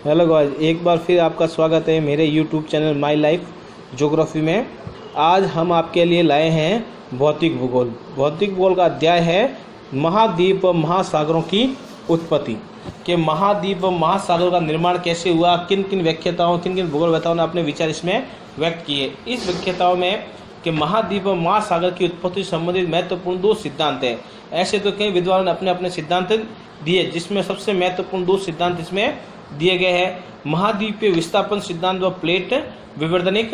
Hello guys, एक बार फिर आपका स्वागत है मेरे YouTube channel my life geography में। आज हम आपके लिए लाए हैं भौतिक भूगोल। भौतिक भूगोल का अध्याय है महाद्वीप व महासागरों की उत्पत्ति। कि महाद्वीप व महासागरों का निर्माण कैसे हुआ, किन किन व्याख्याताओं किन किन भूगोलवेताओं ने अपने विचार इसमें व्यक्त किए। इस व्याख्याताओं में कि महाद्वीप व महासागर की उत्पत्ति संबंधित महत्वपूर्ण दो सिद्धांत हैं। ऐसे तो कई विद्वानों ने अपने अपने सिद्धांत दिए, जिसमें सबसे महत्वपूर्ण दो सिद्धांत इसमें दिए गए हैं। महाद्वीपीय विस्थापन सिद्धांत व प्लेट विवर्तनिक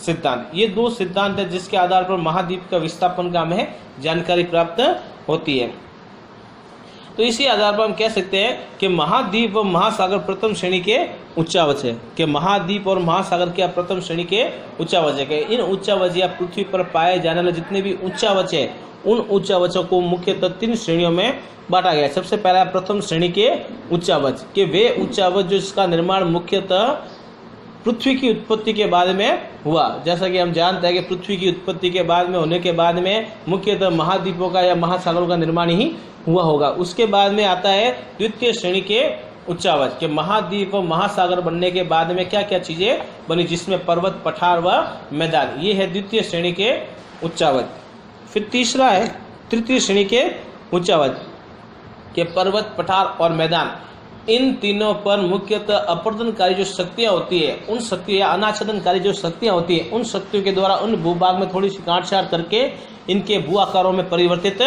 सिद्धांत। ये दो सिद्धांत है जिसके आधार पर महाद्वीप का विस्थापन का हमें जानकारी प्राप्त होती है। तो इसी आधार पर हम कह सकते हैं कि महाद्वीप व महासागर प्रथम श्रेणी के उच्चावच है। कि महाद्वीप और महासागर क्या प्रथम श्रेणी के उच्चावच है। इन उच्चावच या पृथ्वी पर पाए जाने वाले जितने भी उच्चावच है, उन उच्चावचों को मुख्यतः तीन श्रेणियों में बांटा गया है। सबसे पहला प्रथम श्रेणी के उच्चावच के वे उच्चावच जो इसका निर्माण मुख्यतः पृथ्वी की उत्पत्ति के बाद में हुआ। जैसा कि हम जानते हैं कि पृथ्वी की उत्पत्ति के बाद में होने के बाद में मुख्यतः महाद्वीपों का या महासागरों का निर्माण ही हुआ होगा। उसके बाद में आता है द्वितीय श्रेणी के उच्चावच के महाद्वीप व महासागर बनने के बाद में क्या क्या चीजें बनी, जिसमें पर्वत, पठार व मैदान। ये है द्वितीय श्रेणी के उच्चावच। फिर तीसरा है तृतीय श्रेणी के उच्चावच के पर्वत, पठार और मैदान। इन तीनों पर मुख्यतः अपरदनकारी जो शक्तियां होती है, उन शक्तियों या अनाच्छादनकारी जो शक्तियां होती है, उन शक्तियों के द्वारा उन भूभाग में थोड़ी सी काटछाट करके इनके भू आकारों में परिवर्तित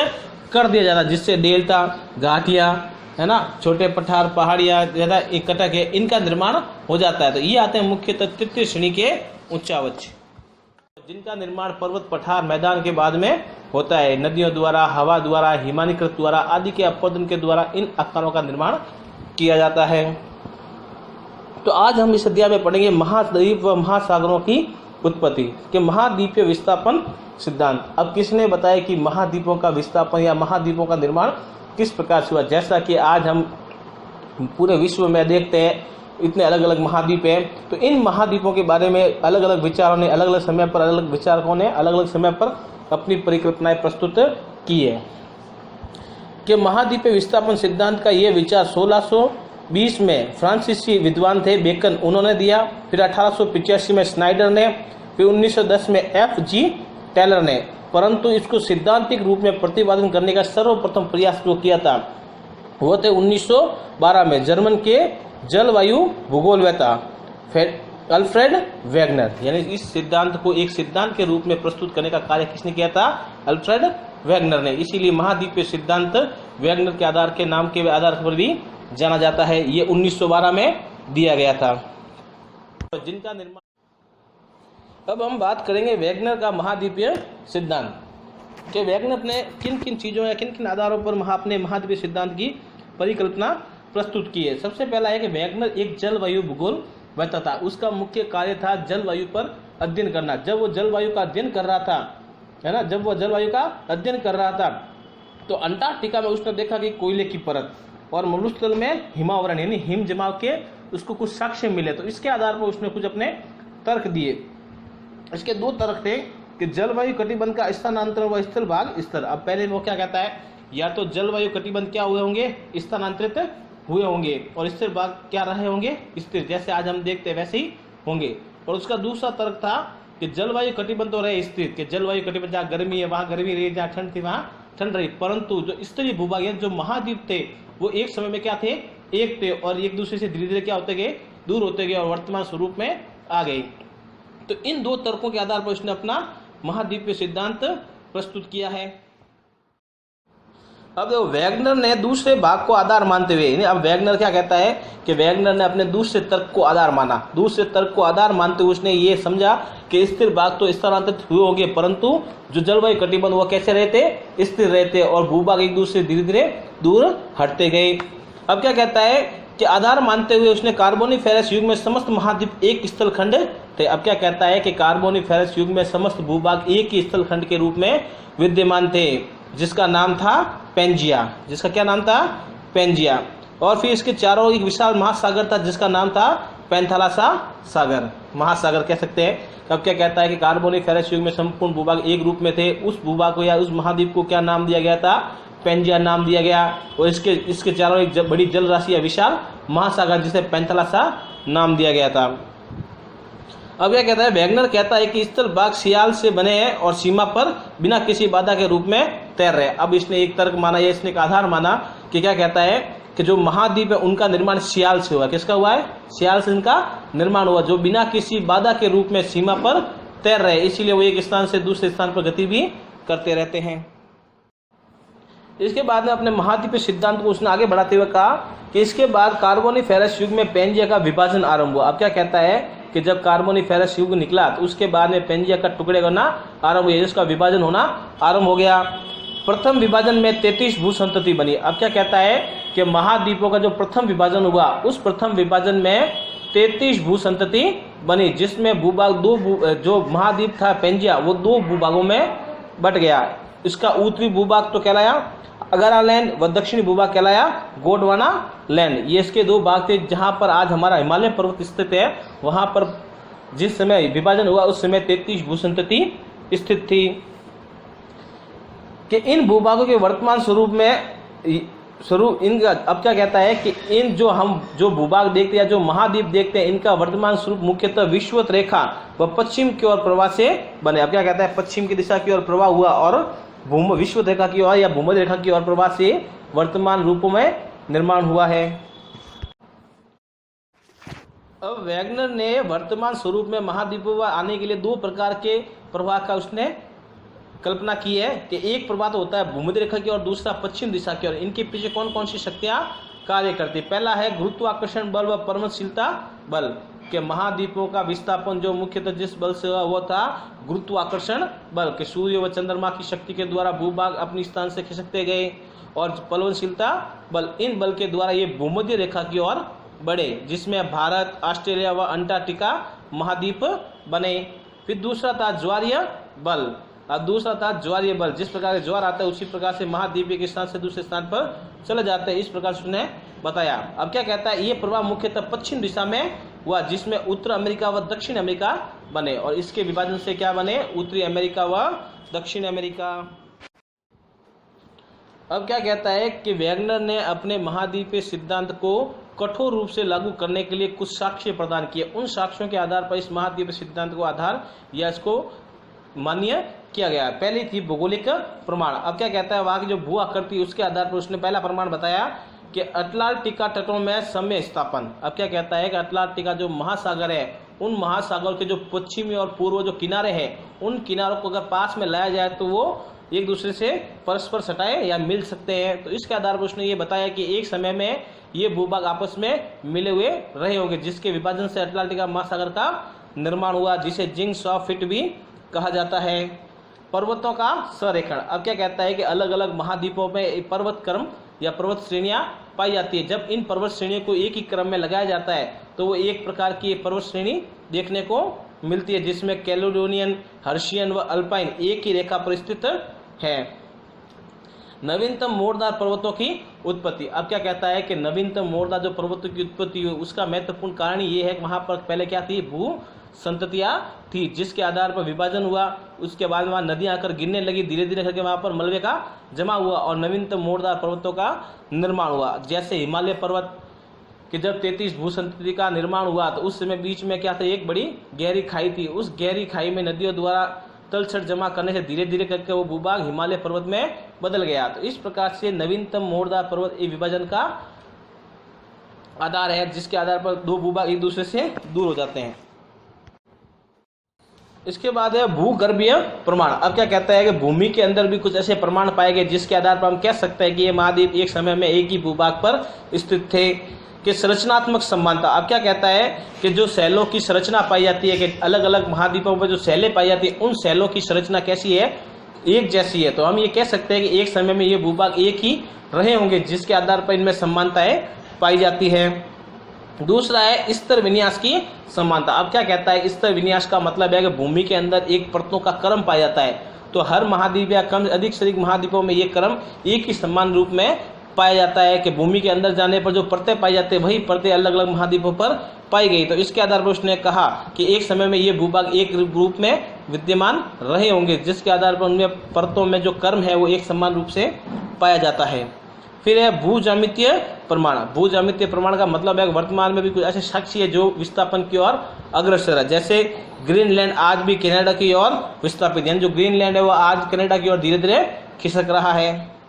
कर दिया जाता है, जिससे डेल्टा, घाटियां, है ना, छोटे पठार, पहाड़ियां, ज्यादा एक कटक है, इनका निर्माण हो जाता है। तो ये आते हैं मुख्यतः तृतीय श्रेणी के उच्चावच, जिनका निर्माण पर्वत, पठार, मैदान के बाद में होता है। नदियों द्वारा, हवा द्वारा, हिमानीकृत द्वारा आदि के अपरदन के द्वारा इन आकारों का निर्माण किया जाता है। तो आज हम इस अध्याय में पढ़ेंगे महाद्वीप व महासागरों की उत्पत्ति के महाद्वीपीय विस्थापन सिद्धांत। अब किसने बताया कि महाद्वीपों का विस्थापन या महाद्वीपों का निर्माण किस प्रकार से हुआ। जैसा कि आज हम पूरे विश्व में देखते हैं इतने अलग अलग महाद्वीप हैं, तो इन महाद्वीपों के बारे में अलग अलग विचारों ने अलग अलग समय पर, अलग अलग विचारकों ने अलग अलग समय पर अपनी परिकल्पनाएं प्रस्तुत की है। कि महाद्वीपीय विस्थापन सिद्धांत का ये विचार 1620 में फ्रांसीसी विद्वान थे बेकन, उन्होंने दिया। फिर 1885 में स्नाइडर ने, फिर 1910 में F.G. टेलर ने। परंतु इसको सिद्धांतिक रूप में प्रतिपादन करने का सर्वप्रथम प्रयास जो किया था वो थे 1912 में जर्मन के जलवायु भूगोलवेता अल्फ्रेड वेगनर। यानी इस सिद्धांत को एक सिद्धांत के रूप में प्रस्तुत करने का कार्य किसने किया था? अल्फ्रेड वेगनर ने। इसीलिए महाद्वीपीय सिद्धांत वेगनर के आधार के नाम के आधार पर भी जाना जाता है। ये 1912 में दिया गया था। जिनका निर्माण, अब हम बात करेंगे वेगनर का महाद्वीपीय सिद्धांत कि वेगनर ने किन किन चीजों या किन किन आधारों पर अपने महाद्वीपीय सिद्धांत की परिकल्पना प्रस्तुत की है। सबसे पहला है कि वेगनर एक जलवायु भूगोल वेता था। उसका मुख्य कार्य था जलवायु पर अध्ययन करना। जब वो जलवायु का अध्ययन कर रहा था, है ना, जब वो जलवायु का अध्ययन कर रहा था तो अंटार्कटिका में उसने देखा कि कोयले की परत और मरुस्थल में हिमावरण यानी हिम जमाव के उसको कुछ साक्ष्य मिले। तो इसके आधार पर उसने कुछ अपने तर्क दिए। इसके दो तर्क थे कि जलवायु कटिबंध का स्थानांतरण व स्थल भाग स्तर। अब पहले वो क्या कहता है, या तो जलवायु कटिबंध क्या हुए होंगे, स्थानांतरित हुए होंगे, और स्थिर भाग क्या रहे होंगे, स्थिर, जैसे आज हम देखते हैं वैसे ही होंगे। और उसका दूसरा तर्क था कि जलवायु कटिबंध तो रहे स्थिर, कि जलवायु कटिबंध जहाँ गर्मी है वहाँ गर्मी रही, जहाँ ठंड थी वहाँ ठंड रही, परंतु जो स्तरीय भूभाग जो महाद्वीप थे वो एक समय में क्या थे, एक थे, और एक दूसरे से धीरे धीरे क्या होते गए, दूर होते गए और वर्तमान स्वरूप में आ गए। तो इन दो तर्कों के आधार पर उसने अपना महाद्वीपीय सिद्धांत प्रस्तुत किया है। अब वेगनर ने दूसरे भाग को आधार मानते हुए, अब वेगनर क्या कहता है कि वेगनर ने अपने दूसरे तर्क को आधार माना। दूसरे तर्क को आधार मानते हुए उसने ये समझा कि स्थिर भाग तो स्थानांतरित हुए होंगे, परंतु जो जलवायु कटिबंध वो कैसे रहते, स्थिर रहते, और भूभाग एक दूसरे धीरे धीरे दूर हटते गए। अब क्या कहता है कि आधार मानते हुए उसने कार्बोनिफेरस युग में समस्त महाद्वीप एक स्थल खंड थे। अब क्या कहता है कि कार्बोनिफेरस युग में समस्त भूभाग एक ही स्थल खंड के रूप में विद्यमान थे, जिसका नाम था पेंजिया। जिसका क्या नाम था? पेंजिया। और फिर इसके चारों एक विशाल महासागर था जिसका नाम था पैंथालासा सागर, महासागर कह सकते हैं। अब क्या कहता है कि कार्बोनिफेरस युग में संपूर्ण भूभाग एक रूप में थे, उस भूभाग को या उस महाद्वीप को क्या नाम दिया गया था? पेंजिया नाम दिया गया। और इसके चारों एक बड़ी जल राशि या विशाल महासागर जिसे पैंथालासा नाम दिया गया था। अब यह कहता है, वैगनर कहता है कि स्थल भाग सियाल से बने हैं और सीमा पर बिना किसी बाधा के रूप में तैर रहे हैं। अब इसने एक तर्क माना, या इसने एक आधार माना कि क्या कहता है कि जो महाद्वीप है उनका निर्माण सियाल से हुआ। किसका हुआ है? सियाल से इनका निर्माण हुआ, जो बिना किसी बाधा के रूप में सीमा पर तैर रहे हैं, इसीलिए वो एक स्थान से दूसरे स्थान पर गति भी करते रहते हैं। इसके बाद में अपने महाद्वीपीय सिद्धांत को उसने आगे बढ़ाते हुए कहा कि इसके बाद कार्बोनिफेरस युग में पेंजिया का विभाजन आरंभ हुआ। अब क्या कहता है कि जब कार्बोनिफेरस युग निकला तो उसके बाद में पेंजिया का टुकड़े करना आरंभ हुआ, जिसका विभाजन होना आरंभ हो गया। प्रथम विभाजन में 33 भू संतति बनी। अब क्या कहता है कि महाद्वीपों का जो प्रथम विभाजन हुआ, उस प्रथम विभाजन में 33 भू संतति बनी, जिसमें भूभाग जो महाद्वीप था पेंजिया, वो 2 भूभागों में बट गया। इसका उत्तरी भूभाग तो कहलाया अगारा लैंड व दक्षिणी भूभाग कहलाया गोंडवाना लैंड। ये इसके 2 भाग थे। जहां पर आज हमारा हिमालय पर्वत स्थित है, वहां पर जिस समय विभाजन हुआ उस समय 33 भू संतति स्थित थी। कि इन भूभागों के वर्तमान स्वरूप इनका, अब क्या कहता है कि इन जो भूभाग देखते हैं, जो महाद्वीप देखते हैं, इनका वर्तमान स्वरूप मुख्यतः विषुवत रेखा व पश्चिम की ओर प्रवाह से बने। अब क्या कहता है, पश्चिम की दिशा की ओर प्रवाह हुआ और विषुवत रेखा की ओर या भूमध्य रेखा की ओर प्रवाह से वर्तमान रूपों में निर्माण हुआ है। अब वैगनर ने वर्तमान स्वरूप में महाद्वीपों आने के लिए 2 प्रकार के प्रवाह का उसने कल्पना की है कि एक प्रवाह तो होता है भूमध्य रेखा की और दूसरा पश्चिम दिशा की ओर। इनके पीछे कौन कौन सी शक्तियां कार्य करती? पहला है गुरुत्वाकर्षण बल व परमशीलता बल। के महाद्वीपों का विस्थापन जो मुख्यतः जिस बल से हुआ वो था गुरुत्वाकर्षण बल, के सूर्य व चंद्रमा की शक्ति के द्वारा भूभाग अपनी स्थान से खिसकते गए। और परमशीलता बल, इन बल के द्वारा ये भूमध्य रेखा की ओर बढ़े, जिसमें भारत, ऑस्ट्रेलिया व अंटार्कटिका महाद्वीप बने। फिर दूसरा था ज्वारीय बल। अब दूसरा था ज्वारीय बल, जिस प्रकार का ज्वार आता है उसी प्रकार से महाद्वीप एक स्थान से दूसरे स्थान पर चले जाते हैं, इस प्रकार से उसने बताया। अब क्या कहता है, ये प्रवाह मुख्यतः पश्चिम दिशा में हुआ, जिसमें उत्तर अमेरिका व दक्षिण अमेरिका बने। और इसके विभाजन से क्या बने? उत्तरी अमेरिका व दक्षिण अमेरिका। अब क्या कहता है कि वैगनर ने अपने महाद्वीपीय सिद्धांत को कठोर रूप से लागू करने के लिए कुछ साक्ष्य प्रदान किए। उन साक्ष्यों के आधार पर इस महाद्वीपीय सिद्धांत को आधार या इसको मान्य किया गया। पहली थी भौगोलिक प्रमाण। अब क्या कहता है, वहां की जो भू आकृति उसके आधार पर उसने पहला प्रमाण बताया कि अटलांटिका तटों में समय स्थापन। अब क्या कहता है कि अटलांटिका जो महासागर है, उन महासागर के जो पश्चिमी और पूर्व जो किनारे हैं, उन किनारों को अगर पास में लाया जाए तो वो एक दूसरे से परस्पर सटाए या मिल सकते हैं। तो इसके आधार पर उसने ये बताया कि एक समय में ये भूभाग आपस में मिले हुए रहे होंगे, जिसके विभाजन से अटलांटिका महासागर का निर्माण हुआ, जिसे जिंग्स ऑफ इट भी कहा जाता है। पर्वतों का संरेखण। अब क्या कहता है कि अलग अलग महाद्वीपों में पर्वत क्रम या पर्वत श्रेणियां पाई जाती है। जब इन पर्वत श्रेणियों को एक ही क्रम में लगाया जाता है तो वो एक प्रकार की पर्वत श्रेणी देखने को मिलती है, जिसमें कैलेडोनियन, हर्शियन व अल्पाइन एक ही रेखा पर स्थित है। नवीनतम मोड़दार पर्वतों की उत्पत्ति। अब क्या कहता है कि नवीनतम मोड़दार जो पर्वतों की उत्पत्ति हुई उसका महत्वपूर्ण कारण ये है कि वहां पर पहले क्या थी, भू संततियां थी, जिसके आधार पर विभाजन हुआ। उसके बाद वहां नदियां आकर गिरने लगी, धीरे धीरे करके वहां पर मलबे का जमा हुआ और नवीनतम मोड़दार पर्वतों का निर्माण हुआ। जैसे हिमालय पर्वत कि जब 33 भू संतति का निर्माण हुआ तो उस समय बीच में क्या था, एक बड़ी गहरी खाई थी। उस गहरी खाई में नदियों द्वारा तलछट जमा करने से धीरे धीरे करके वो भूभाग हिमालय पर्वत में बदल गया। तो इस प्रकार से नवीनतम मोड़दार पर्वत एक विभाजन का आधार है, जिसके आधार पर 2 भूभाग एक दूसरे से दूर हो जाते हैं। इसके बाद है भूगर्भीय प्रमाण। अब क्या कहता है कि भूमि के अंदर भी कुछ ऐसे प्रमाण पाए गए जिसके आधार पर हम कह सकते हैं कि ये महाद्वीप एक समय में एक ही भूभाग पर स्थित थे। कि संरचनात्मक समानता। अब क्या कहता है कि जो शैलों की संरचना पाई जाती है, कि अलग अलग महाद्वीपों पर जो शैलें पाई जाती है उन शैलों की संरचना कैसी है, एक जैसी है। तो हम ये कह सकते हैं कि एक समय में ये भूभाग एक ही रहे होंगे, जिसके आधार पर इनमें समानताएं पाई जाती है। दूसरा है स्तर विन्यास की समानता। अब क्या कहता है, स्तर विन्यास का मतलब है कि भूमि के अंदर एक परतों का क्रम पाया जाता है। तो हर महाद्वीप या कम अधिक से अधिक महाद्वीपों में ये क्रम एक ही समान रूप में पाया जाता है कि भूमि के अंदर जाने पर जो परतें पाई जाती है वही परतें अलग अलग महाद्वीपों पर पाई गई। तो इसके आधार पर उसने कहा कि एक समय में ये भूभाग एक रूप में विद्यमान रहे होंगे, जिसके आधार पर उनमें परतों में जो क्रम है वो एक समान रूप से पाया जाता है। फिर है भू ज्यामितीय प्रमाण। भू ज्यामितीय प्रमाण का मतलब है वर्तमान में भी कुछ ऐसे साक्ष्य है जो विस्थापन की ओर अग्रसर है, जैसे ग्रीनलैंड आज भी कनाडा की ओर विस्थापित, यानी जो ग्रीनलैंड है वो आज कनाडा की ओर धीरे धीरे खिसक रहा है।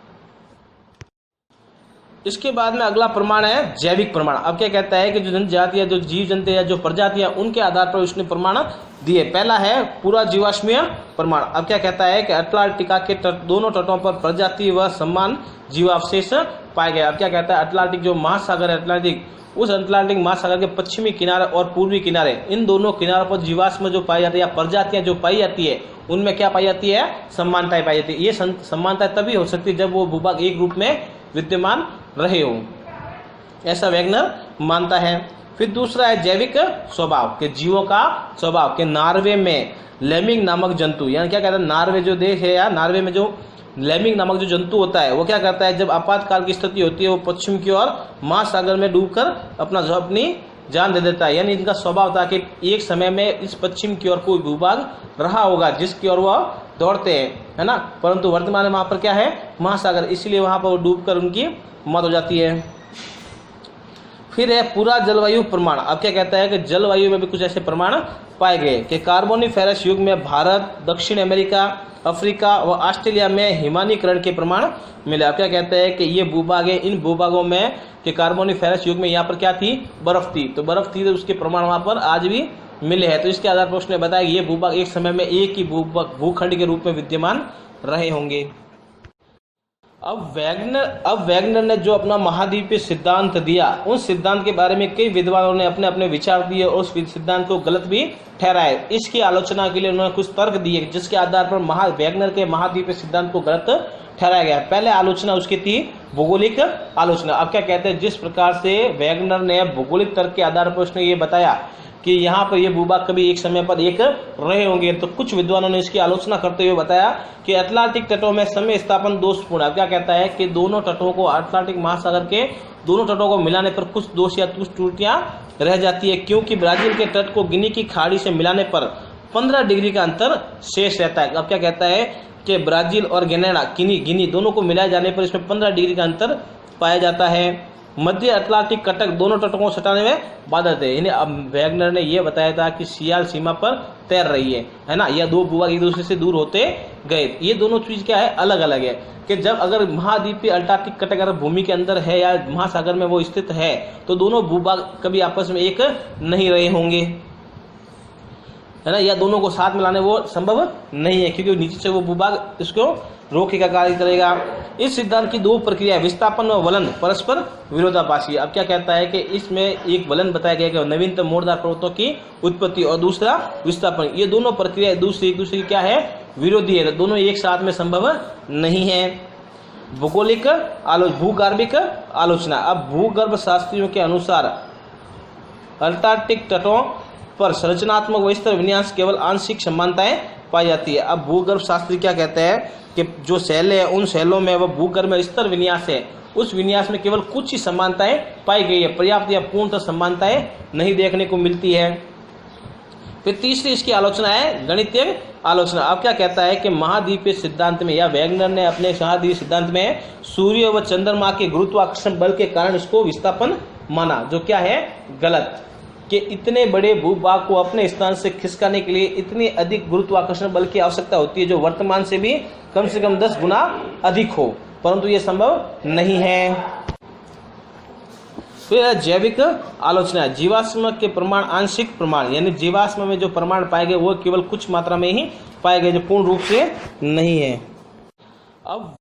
इसके बाद में अगला प्रमाण है जैविक प्रमाण। अब क्या कहता है कि जो जनजाति है, जो जीव जंतु है, जो प्रजातियां, उनके आधार पर उसने प्रमाण दिए। पहला है पूरा जीवाश्मीय प्रमाण। अब क्या कहता है कि अटलांटिका के दोनों तटों पर प्रजाति व समान जीवावशेष पाए गए। अब क्या कहता है, अटलांटिक जो महासागर है अटलांटिक, उस अटलांटिक महासागर के पश्चिमी किनारे और पूर्वी किनारे, इन दोनों किनारों पर जीवाश्म जो पाई जाती है या प्रजातियां जो पाई जाती है, उनमें क्या पाई जाती है, समानताएं पाई जाती है। ये समानताएं तभी हो सकती है जब वो भूभाग एक रूप में विद्यमान रहे हो, ऐसा वैगनर मानता है। फिर दूसरा है जैविक स्वभाव के जीवों का स्वभाव के। नॉर्वे में लेमिंग नामक जंतु, यानी क्या कहता है, नॉर्वे जो देश है या नॉर्वे में जो लेमिंग नामक जो जंतु होता है वो क्या करता है, जब आपातकाल की स्थिति होती है वो पश्चिम की ओर महासागर में डूबकर अपनी जान दे देता है। यानी इनका स्वभाव था कि एक समय में इस पश्चिम की ओर कोई भूभाग रहा होगा जिसकी ओर वह दौड़ते हैं, है ना, परंतु वर्तमान में वहां पर क्या है, महासागर, इसलिए वहां पर वो डूबकर उनकी मौत हो जाती है। फिर है पूरा जलवायु प्रमाण। अब क्या कहता है कि जलवायु में भी कुछ ऐसे प्रमाण पाए गए कि कार्बोनिफेरस युग में भारत, दक्षिण अमेरिका, अफ्रीका व ऑस्ट्रेलिया में हिमानीकरण के प्रमाण मिले। अब क्या कहते हैं कि ये भूभाग है, इन भूभागों में कि कार्बोनिफेरस युग में यहाँ पर क्या थी, बर्फ थी, तो बर्फ थी तो उसके प्रमाण वहां पर आज भी मिले हैं। तो इसके आधार पर उसने बताया कि ये भूभाग एक समय में एक ही भूखंड के रूप में विद्यमान रहे होंगे। अब वैगनर ने जो अपना महाद्वीपीय सिद्धांत दिया, उस सिद्धांत के बारे में कई विद्वानों ने अपने अपने विचार दिए और उस सिद्धांत को गलत भी ठहराया। इसकी आलोचना के लिए उन्होंने कुछ तर्क दिए जिसके आधार पर वैगनर के महाद्वीपीय सिद्धांत को गलत ठहराया गया। पहले आलोचना उसकी थी भौगोलिक आलोचना। अब क्या कहते हैं, जिस प्रकार से वैगनर ने भौगोलिक तर्क के आधार पर उसने ये बताया कि यहाँ पर ये भूभाग कभी एक समय पर एक रहे होंगे, तो कुछ विद्वानों ने इसकी आलोचना करते हुए बताया कि अटलांटिक तटों में समय स्थापन दोषपूर्ण है। क्या कहता है कि दोनों तटों को, अटलांटिक महासागर के दोनों तटों को मिलाने पर कुछ दोष या कुछ त्रुटियां रह जाती है, क्योंकि ब्राजील के तट को गिनी की खाड़ी से मिलाने पर 15 डिग्री का अंतर शेष रहता है। अब क्या कहता है कि ब्राजील और गिनी दोनों को मिलाए जाने पर इसमें 15 डिग्री का अंतर पाया जाता है। मध्य अटलांटिक कटक दोनों तटों को सटाने में बाधा थे। इन्हें अब वैगनर ने यह बताया था कि सियाल सीमा पर तैर रही है ना, यह दो भूभाग एक दूसरे से दूर होते गए। ये दोनों चीज क्या है, अलग अलग है कि जब अगर महाद्वीपीय अटलांटिक कटक अगर भूमि के अंदर है या महासागर में वो स्थित है तो दोनों भूभाग कभी आपस में एक नहीं रहे होंगे, है ना, या दोनों को साथ मिलाने वो संभव नहीं है क्योंकि नीचे से वो भूभाग इसको रोके का कार्य करेगा। इस सिद्धांत की दो प्रक्रिया, विस्थापन और वलन, परस्पर विरोधाभासी। अब क्या कहता है कि इसमें एक वलन बताया गया कि नवीनतम मोड़दार पर्वतों की उत्पत्ति और दूसरा विस्थापन, ये दोनों प्रक्रिया एक दूसरे की क्या है, विरोधी है, दोनों एक साथ में संभव नहीं है। भूगर्भिक आलोचना। अब भूगर्भ शास्त्रियों के अनुसार अटलांटिक तटों पर संरचनात्मक व स्तर विन्यास केवल आंशिक समानताएं पाई जाती है। अब भूगर्भ शास्त्री क्या कहते हैं कि जो शैलें हैं उन शैलों में वह भूगर्भ में स्तर विन्यास है, उस विन्यास में केवल कुछ ही समानताएं पाई गई है, पर्याप्त या पूर्णतः समानताएं नहीं देखने को मिलती है। फिर तीसरी इसकी आलोचना है गणितीय आलोचना। अब क्या कहता है कि महाद्वीपीय सिद्धांत में या वैगनर ने अपने महाद्वीपीय सिद्धांत में सूर्य व चंद्रमा के गुरुत्वाकर्षण बल के कारण इसको विस्थापन माना, जो क्या है गलत, कि इतने बड़े भूभाग को अपने स्थान से खिसकाने के लिए इतनी अधिक गुरुत्वाकर्षण बल की आवश्यकता होती है जो वर्तमान से भी कम से कम 10 गुना अधिक हो, परंतु ये संभव नहीं है। फिर जैविक आलोचना। जीवाश्म के प्रमाण आंशिक प्रमाण, यानी जीवाश्म में जो प्रमाण पाए गए वो केवल कुछ मात्रा में ही पाए गए जो पूर्ण रूप से नहीं है। अब